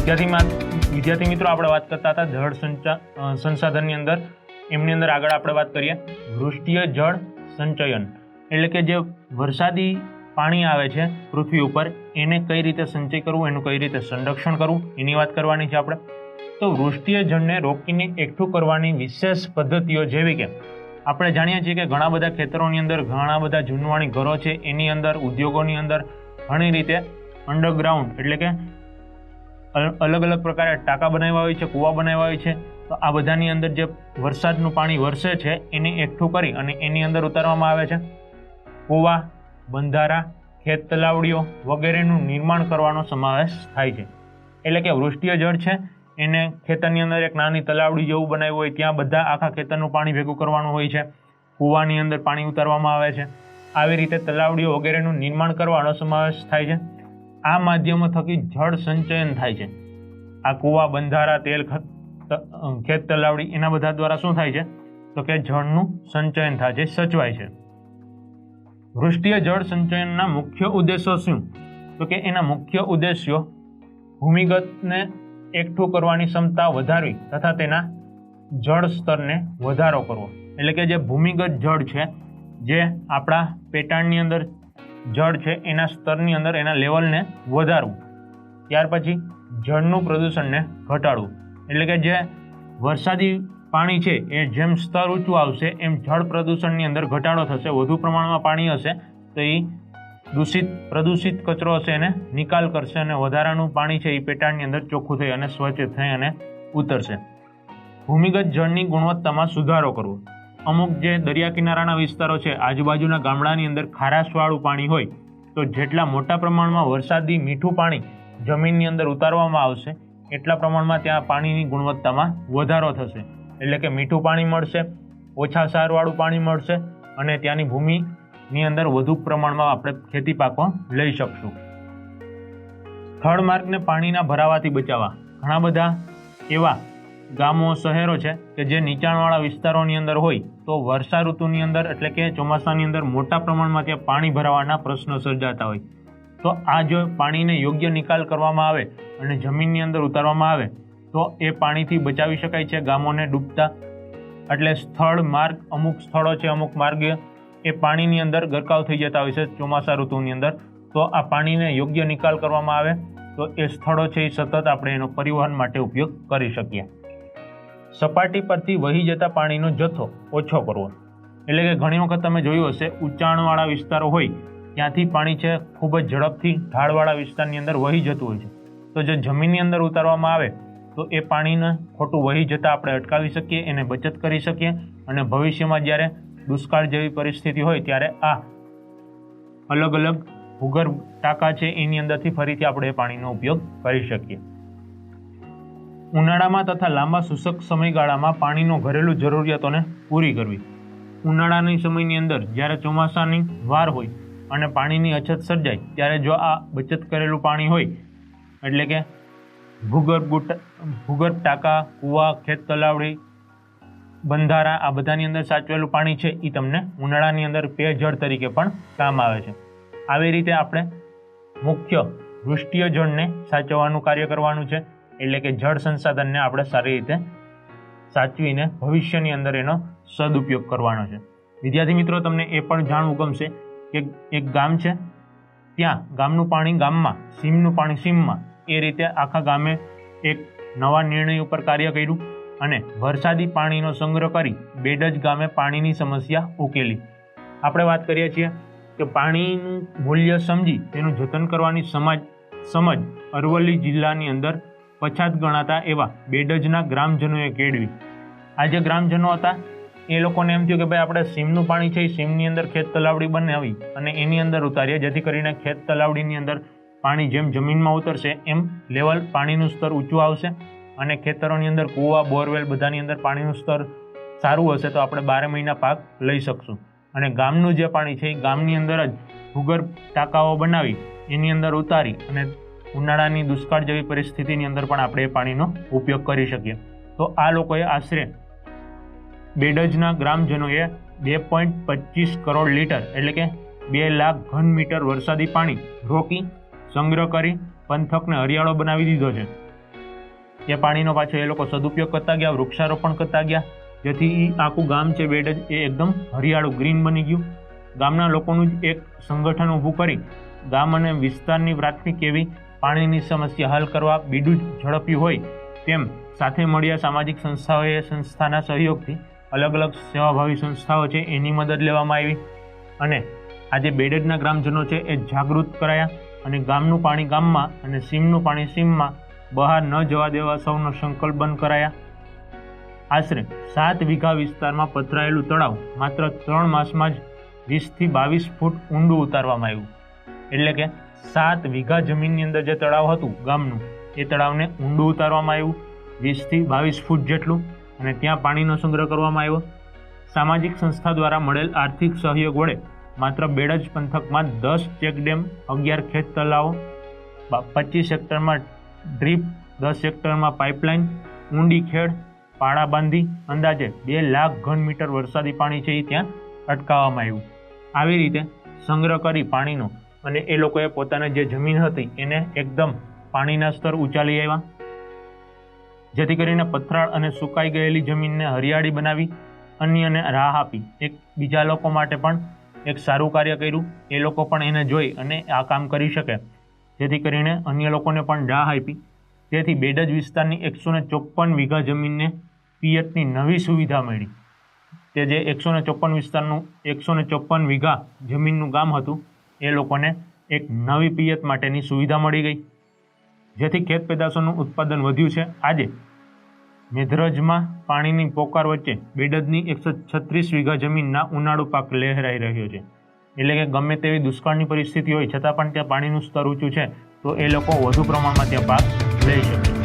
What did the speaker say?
વિદ્યાર્થી મિત્રો આપણે વાત કરતા હતા જળ સંસાધનની અંદર, એમની અંદર આગળ આપણે વાત કરીએ વૃષ્ટિય જળ સંચયન, એટલે કે જે વરસાદી પાણી આવે છે પૃથ્વી ઉપર એને કઈ રીતે સંચય કરવું, એનું કઈ રીતે સંરક્ષણ કરવું એની વાત કરવાની છે આપણે. તો વૃષ્ટિય જળને રોકીને એકઠું કરવાની વિશેષ પદ્ધતિઓ જેવી કે આપણે જાણીએ છીએ કે ઘણા બધા ખેતરોની અંદર ઘણા બધા જૂનવાણી ઘરો છે, એની અંદર ઉદ્યોગોની અંદર ઘણી રીતે અંડરગ્રાઉન્ડ એટલે કે અલગ અલગ પ્રકારે ટાંકા બનાવ્યા હોય છે, કૂવા બનાવ્યા હોય છે. તો આ બધાની અંદર જે વરસાદનું પાણી વરસે છે એને એકઠું કરી અને એની અંદર ઉતારવામાં આવે છે. કૂવા, બંધારા, ખેત તલાવડીઓ વગેરેનું નિર્માણ કરવાનો સમાવેશ થાય છે. એટલે કે વૃષ્ટિય જળ છે એને ખેતરની અંદર એક નાની તલાવડી જેવું બનાવ્યું હોય, ત્યાં બધા આખા ખેતરનું પાણી ભેગું કરવાનું હોય છે. કૂવાની અંદર પાણી ઉતારવામાં આવે છે. આવી રીતે તલાવડીઓ વગેરેનું નિર્માણ કરવાનો સમાવેશ થાય છે. આ માધ્યમો થકી જળ સંચયન થાય છે. આ કૂવા, બંધારા, તેલ, ખેત તલાવડી એના બધા દ્વારા શું થાય છે તો કે જળનું સંચયન થાય છે, સચવાય છે. વૃષ્ટિય જળ સંચયનના મુખ્ય ઉદ્દેશો શું? તો કે એના મુખ્ય ઉદ્દેશ્યો ભૂમિગતને એકઠું કરવાની ક્ષમતા વધારવી તથા તેના જળ સ્તરને વધારો કરવો. એટલે કે જે ભૂમિગત જળ છે, જે આપણા પેટાળની અંદર જળ છે એના સ્તરની અંદર એના લેવલને વધારવું. ત્યાર પછી જળનું પ્રદૂષણને ઘટાડવું. એટલે કે જે વરસાદી પાણી છે એ જેમ સ્તર ઊંચું આવશે એમ જળ પ્રદૂષણની અંદર ઘટાડો થશે. વધુ પ્રમાણમાં પાણી હશે તો એ પ્રદૂષિત કચરો હશે એને નિકાલ કરશે અને વધારાનું પાણી છે એ પેટાળની અંદર ચોખ્ખું થઈ અને સ્વચ્છ થઈ અને ઉતરશે. ભૂમિગત જળની ગુણવત્તામાં સુધારો કરવો. અમુક જે દરિયા કિનારાના વિસ્તારો છે, આજુબાજુના ગામડાની અંદર ખારાશવાળું પાણી હોય તો જેટલા મોટા પ્રમાણમાં વરસાદી મીઠું પાણી જમીનની અંદર ઉતારવામાં આવશે એટલા પ્રમાણમાં ત્યાં પાણીની ગુણવત્તામાં વધારો થશે. એટલે કે મીઠું પાણી મળશે, ઓછા ક્ષારવાળું પાણી મળશે અને ત્યાંની ભૂમિની અંદર વધુ પ્રમાણમાં આપણે ખેતી પાકો લઈ શકશું. સ્થળ માર્ગને પાણીના ભરાવાથી બચાવવા. ઘણા બધા એવા ગામો, શહેરો છે કે જે નીચાણવાળા વિસ્તારોની અંદર હોય તો વર્ષા ઋતુની અંદર એટલે કે ચોમાસાની અંદર મોટા પ્રમાણમાં ત્યાં પાણી ભરાવાના પ્રશ્નો સર્જાતા હોય. તો આ જો પાણીને યોગ્ય નિકાલ કરવામાં આવે અને જમીનની અંદર ઉતારવામાં આવે તો એ પાણીથી બચાવી શકાય છે ગામોને ડૂબતા. એટલે સ્થળ માર્ગ, અમુક સ્થળો છે, અમુક માર્ગ એ પાણીની અંદર ગરકાવ થઈ જતા હોય છે ચોમાસા ઋતુની અંદર. તો આ પાણીને યોગ્ય નિકાલ કરવામાં આવે તો એ સ્થળો છે એ સતત આપણે એનો પરિવહન માટે ઉપયોગ કરી શકીએ. સપાટી પરથી વહી જતા પાણીનો જથ્થો ઓછો કરવો. એટલે કે ઘણી વખત તમે જોયું હશે ઊંચાણવાળા વિસ્તારો હોય ત્યાંથી પાણી છે ખૂબ જ ઝડપથી ઢાળવાળા વિસ્તારની અંદર વહી જતું હોય છે. તો જો જમીનની અંદર ઉતારવામાં આવે તો એ પાણીને ખોટું વહી જતાં આપણે અટકાવી શકીએ, એને બચત કરી શકીએ અને ભવિષ્યમાં જ્યારે દુષ્કાળ જેવી પરિસ્થિતિ હોય ત્યારે આ અલગ અલગ ભૂગર્ભ ટાંકા છે એની અંદરથી ફરીથી આપણે એ પાણીનો ઉપયોગ કરી શકીએ. ઉનાળામાં તથા લાંબા શુષ્ક સમયગાળામાં પાણીનો ઘરેલું જરૂરિયાતોને પૂરી કરવી. ઉનાળાની સમયની અંદર જ્યારે ચોમાસાની વાર હોય અને પાણીની અછત સર્જાય ત્યારે જો આ બચત કરેલું પાણી હોય એટલે કે ભૂગર્ભ ટાંકા, કૂવા, ખેત તલાવડી, બંધારા આ બધાની અંદર સાચવેલું પાણી છે એ તમને ઉનાળાની અંદર પેયજળ તરીકે પણ કામ આવે છે. આવી રીતે આપણે મુખ્ય વૃષ્ટિય જળને સાચવવાનું કાર્ય કરવાનું છે. એટલે કે જળ સંસાધનને આપણે સારી રીતે સાચવીને ભવિષ્યની અંદર એનો સદુપયોગ કરવાનો છે. વિદ્યાર્થી મિત્રો, તમને એ પણ જાણવું ગમશે કે એક ગામ છે, ત્યાં ગામનું પાણી ગામમાં, સીમનું પાણી સીમમાં, એ રીતે આખા ગામે એક નવા નિર્ણય ઉપર કાર્ય કર્યું અને વરસાદી પાણીનો સંગ્રહ કરી બેડજ ગામે પાણીની સમસ્યા ઉકેલી. આપણે વાત કરીએ છીએ કે પાણીનું મૂલ્ય સમજી તેનું જતન કરવાની સમજ અરવલ્લી જિલ્લાની અંદર પછાત ગણાતા એવા બેડજના ગ્રામજનોએ કેળવી. આ જે ગ્રામજનો હતા એ લોકોને એમ થયું કે ભાઈ આપણે સીમનું પાણી છે એ સીમની અંદર ખેત તલાવડી બનાવી અને એની અંદર ઉતારીએ, જેથી કરીને ખેત તલાવડીની અંદર પાણી જેમ જમીનમાં ઉતરશે એમ લેવલ પાણીનું સ્તર ઊંચું આવશે અને ખેતરોની અંદર કૂવા, બોરવેલ બધાની અંદર પાણીનું સ્તર સારું હશે તો આપણે 12 મહિના પાક લઈ શકશું. અને ગામનું જે પાણી છે એ ગામની અંદર જ ભૂગર્ભ ટાંકાઓ બનાવી એની અંદર ઉતારી અને ઉનાળાની દુષ્કાળ જેવી પરિસ્થિતિની અંદર પણ આપણે એ પાણીનો ઉપયોગ કરી શકીએ. તો આ લોકોએ આશરે બેડજના ગ્રામજનોએ 2.25 કરોડ લીટર એટલે કે 2 લાખ ઘન મીટર વરસાદી પાણી રોકી સંગ્રહ કરી પંથકને હરિયાળો બનાવી દીધો છે. એ પાણીનો પાછો એ લોકો સદુપયોગ કરતા ગયા, વૃક્ષારોપણ કરતા ગયા, જેથી આખું ગામ છે બેડજ એ એકદમ હરિયાળું ગ્રીન બની ગયું. ગામના લોકોનું જ એક સંગઠન ઊભું કરી ગામ અને વિસ્તારની પ્રાથમિક એવી પાણીની સમસ્યા હલ કરવા બીડું ઝડપ્યું હોય તેમ સાથે મળ્યા સામાજિક સંસ્થાઓએ સંસ્થાના સહયોગથી અલગ અલગ સેવાભાવી સંસ્થાઓ છે એની મદદ લેવામાં આવી અને આજે બેડજના ગ્રામજનો છે એ જાગૃત કરાયા અને ગામનું પાણી ગામમાં અને સીમનું પાણી સીમમાં બહાર ન જવા દેવા સૌનો સંકલ્પબંધ કરાયા. આશરે 7 વીઘા વિસ્તારમાં પથરાયેલું તળાવ માત્ર 3 માસમાં જ 20 થી 22 ફૂટ ઊંડું ઉતારવામાં આવ્યું. એટલે કે 7 વીઘા જમીનની અંદર જે તળાવ હતું ગામનું એ તળાવને ઊંડું ઉતારવામાં આવ્યું 20 થી 22 ફૂટ જેટલું અને ત્યાં પાણીનો સંગ્રહ કરવામાં આવ્યો. સામાજિક સંસ્થા દ્વારા મળેલ આર્થિક સહયોગ વડે માત્ર બેડજ પંથકમાં 10 ચેકડેમ, 11 ખેત તલાવો, 25 હેક્ટરમાં ડ્રીપ, 10 હેક્ટરમાં પાઇપલાઇન, ઊંડી ખેડ, પાળા બાંધી અંદાજે 2 લાખ ઘન મીટર વરસાદી પાણી છે એ ત્યાં અટકાવવામાં આવ્યું. આવી રીતે સંગ્રહ કરી પાણીનો અને એ લોકોએ પોતાની જે જમીન હતી એને એકદમ પાણીના સ્તર ઊંચા લઈ આવ્યા, જેથી કરીને પથરાળ અને સુકાઈ ગયેલી જમીનને હરિયાળી બનાવી અન્યને રાહ આપી. એક બીજા લોકો માટે પણ એક સારું કાર્ય કર્યું. એ લોકો પણ એને જોઈ અને આ કામ કરી શકે, જેથી કરીને અન્ય લોકોને પણ રાહ આપી. તેથી બેડજ વિસ્તારની 154 વીઘા જમીનને પિયતની નવી સુવિધા મળી. તે જે 154 વિસ્તારનું 154 વીઘા જમીનનું ગામ હતું એ લોકોને એક નવી પિયત માટેની સુવિધા મળી ગઈ, જેથી ખેત પેદાશોનું ઉત્પાદન વધ્યું છે. આજે મેઘરજમાં પાણીની પોકાર વચ્ચે બેડજની 136 વીઘા જમીનના ઉનાળુ પાક લહેરાઈ રહ્યો છે. એટલે કે ગમે તેવી દુષ્કાળની પરિસ્થિતિ હોય છતાં પણ ત્યાં પાણીનું સ્તર ઊંચું છે તો એ લોકો વધુ પ્રમાણમાં ત્યાં પાક લઈ શકે.